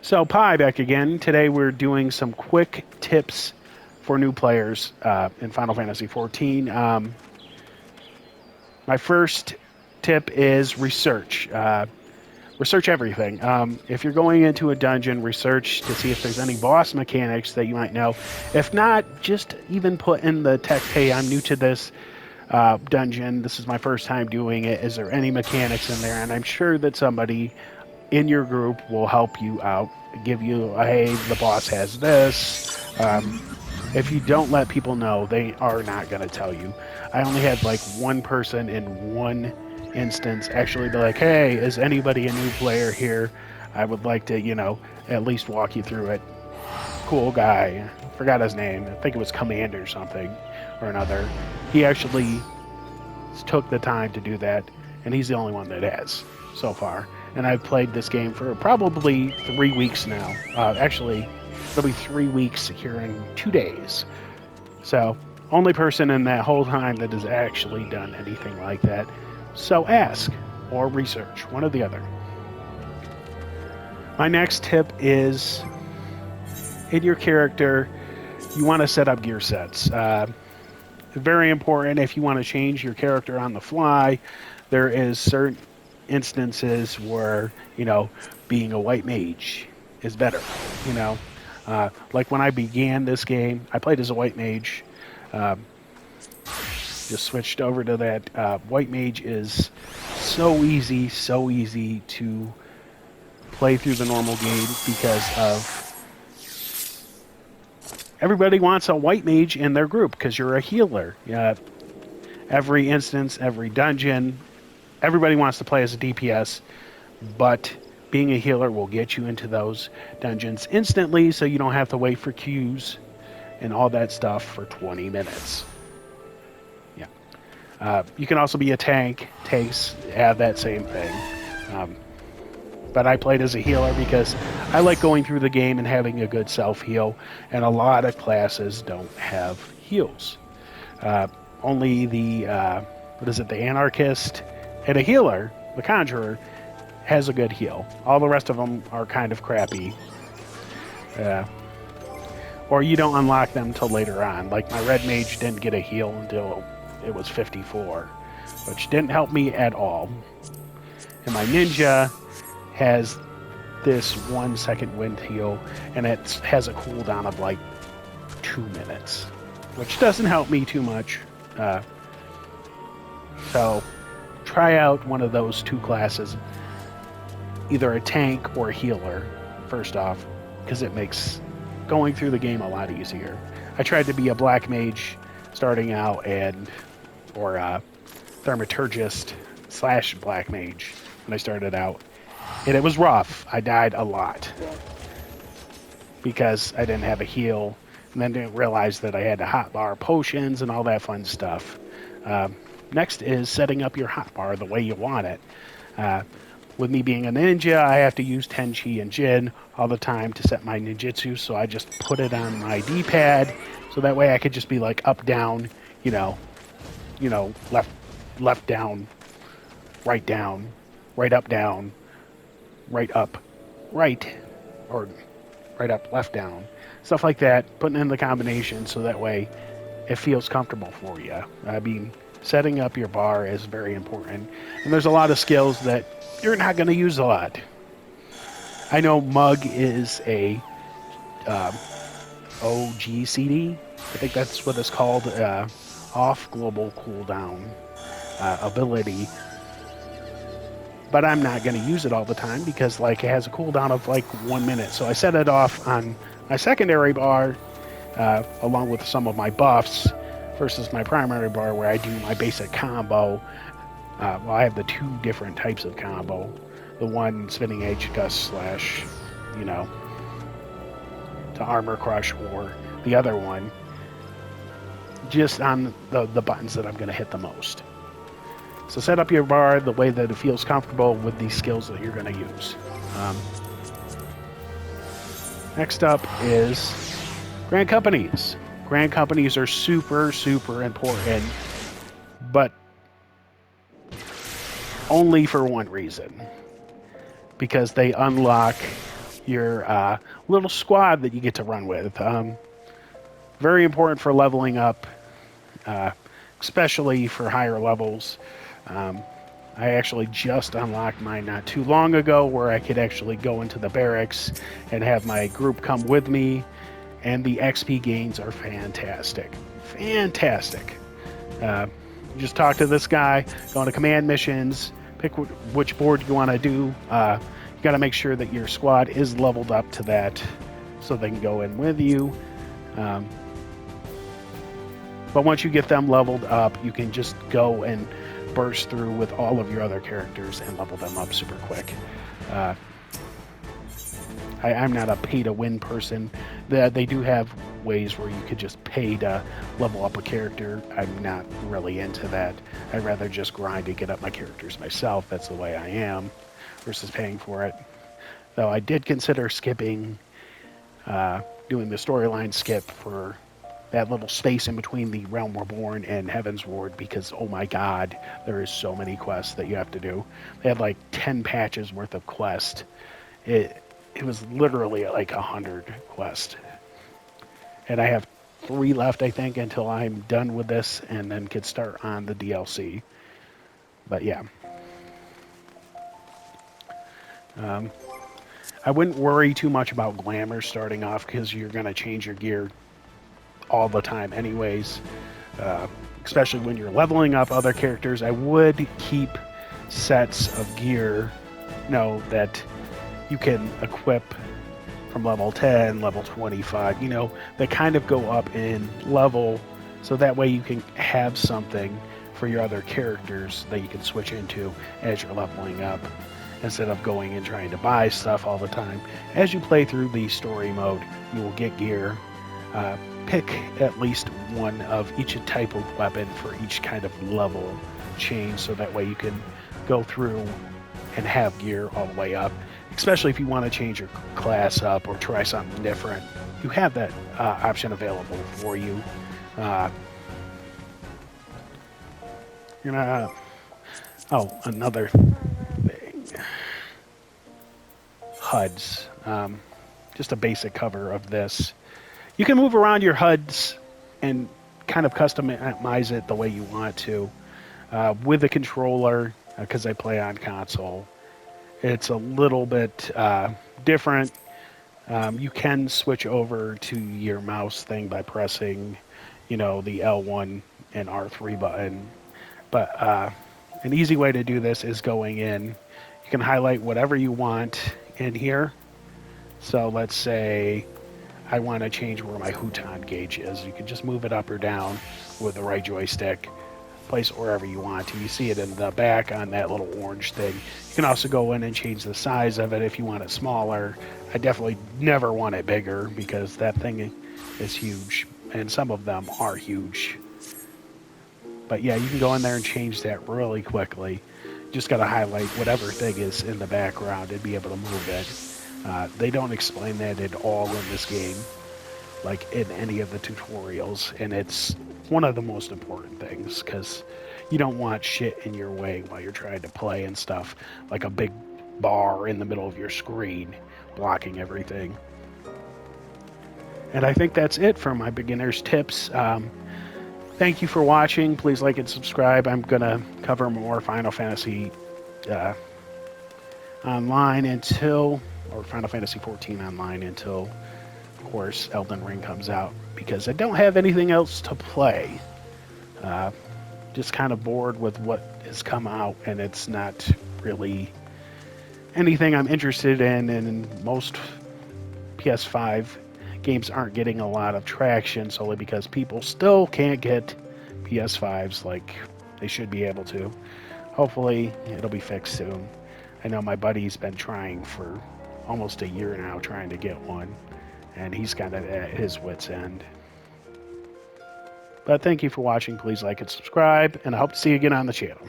So, Pi back again. Today we're doing some quick tips for new players in Final Fantasy XIV. My first tip is research. Research everything. If you're going into a dungeon, research to see if there's any boss mechanics that you might know. If not, just even put in the text, hey, I'm new to this dungeon. This is my first time doing it. Is there any mechanics in there? And I'm sure that somebody in your group will help you out, give you a hey, the boss has this. If you don't let people know, they are not going to tell you. I only had like one person in one instance actually be like, hey, is anybody a new player here? I would like to, at least walk you through it. Cool guy. Forgot his name. I think it was Commander or something or another. He actually took the time to do that, and he's the only one that has so far. And I've played this game for probably 3 weeks now. Actually, it'll be 3 weeks here in 2 days. So, only person in that whole time that has actually done anything like that. So ask or research, one or the other. My next tip is in your character, you want to set up gear sets. Very important if you want to change your character on the fly. There is certain instances where, being a white mage is better. Like when I began this game, I played as a white mage. Just switched over to that. White mage is so easy to play through the normal game because of everybody wants a white mage in their group because you're a healer. Every instance, every dungeon, everybody wants to play as a DPS, but being a healer will get you into those dungeons instantly, so you don't have to wait for queues and all that stuff for 20 minutes. Yeah. You can also be a tank. Tanks have that same thing. But I played as a healer because I like going through the game and having a good self-heal, and a lot of classes don't have heals. Only the Anarchist and a healer, the Conjurer, has a good heal. All the rest of them are kind of crappy. Or you don't unlock them till later on. Like my Red Mage didn't get a heal until it was 54, which didn't help me at all. And my Ninja has this 1 second wind heal, and it has a cooldown of like 2 minutes, which doesn't help me too much. So try out one of those two classes, either a tank or a healer, first off, because it makes going through the game a lot easier. I tried to be a black mage starting out, or thaumaturgist / black mage when I started out, and it was rough. I died a lot because I didn't have a heal, and then didn't realize that I had to hotbar potions and all that fun stuff. Next is setting up your hotbar the way you want it. With me being a ninja, I have to use Tenchi and Jin all the time to set my ninjutsu, so I just put it on my D-pad, so that way I could just be like up, down, left down, right up, down, right up, right, or right up, left down. Stuff like that, putting in the combination so that way it feels comfortable for you. I mean, setting up your bar is very important. And there's a lot of skills that you're not going to use a lot. I know Mug is a OGCD. I think that's what it's called. Off global cooldown ability. But I'm not going to use it all the time because it has a cooldown of 1 minute. So I set it off on my secondary bar along with some of my buffs versus my primary bar where I do my basic combo. I have the two different types of combo. The one spinning H gust / to armor crush, or the other one just on the buttons that I'm going to hit the most. So set up your bar the way that it feels comfortable with these skills that you're going to use. Next up is Grand Companies. Grand Companies are super important, but only for one reason. Because they unlock your little squad that you get to run with. Very important for leveling up, uh, especially for higher levels. Um, I actually just unlocked mine not too long ago, where I could actually go into the barracks and have my group come with me, and the XP gains are fantastic. Fantastic. Uh, just talk to this guy, go on to command missions, pick which board you want to do. You got to make sure that your squad is leveled up to that so they can go in with you. Um, but once you get them leveled up, you can just go and burst through with all of your other characters and level them up super quick. I'm not a pay-to-win person. They do have ways where you could just pay to level up a character. I'm not really into that. I'd rather just grind to get up my characters myself. That's the way I am, versus paying for it. Though I did consider skipping, doing the storyline skip for that little space in between the Realm Reborn and Heaven's Ward, because oh my god, there is so many quests that you have to do. They had like 10 patches worth of quests. It was literally like 100 quests. And I have 3 left, I think, until I'm done with this, and then could start on the DLC. But yeah. I wouldn't worry too much about glamour starting off, because you're going to change your gear all the time anyways. Especially when you're leveling up other characters. I would keep sets of gear, that you can equip from level 10, level 25, that kind of go up in level, so that way you can have something for your other characters that you can switch into as you're leveling up, instead of going and trying to buy stuff all the time. As you play through the story mode, you will get gear. Pick at least one of each type of weapon for each kind of level change, so that way you can go through and have gear all the way up. Especially if you want to change your class up or try something different, you have that option available for you. Another thing. HUDs. Just a basic cover of this. You can move around your HUDs and kind of customize it the way you want to. With the controller, because I play on console, it's a little bit different. You can switch over to your mouse thing by pressing, the L1 and R3 button. But an easy way to do this is going in. You can highlight whatever you want in here. So let's say I want to change where my Huton gauge is. You can just move it up or down with the right joystick. Place it wherever you want to. You see it in the back on that little orange thing. You can also go in and change the size of it if you want it smaller. I definitely never want it bigger, because that thing is huge, and some of them are huge. But yeah, you can go in there and change that really quickly. You just got to highlight whatever thing is in the background and be able to move it. They don't explain that at all in this game, like in any of the tutorials, and it's one of the most important things, because you don't want shit in your way while you're trying to play and stuff, like a big bar in the middle of your screen blocking everything. And I think that's it for my beginner's tips. Thank you for watching. Please like and subscribe. I'm going to cover more Final Fantasy online or Final Fantasy XIV online until, of course, Elden Ring comes out, because I don't have anything else to play. Just kind of bored with what has come out, and it's not really anything I'm interested in, and most PS5 games aren't getting a lot of traction, solely because people still can't get PS5s like they should be able to. Hopefully it'll be fixed soon. I know my buddy's been trying for almost a year now, trying to get one, and he's kind of at his wit's end. But thank you for watching. Please like and subscribe, and I hope to see you again on the channel.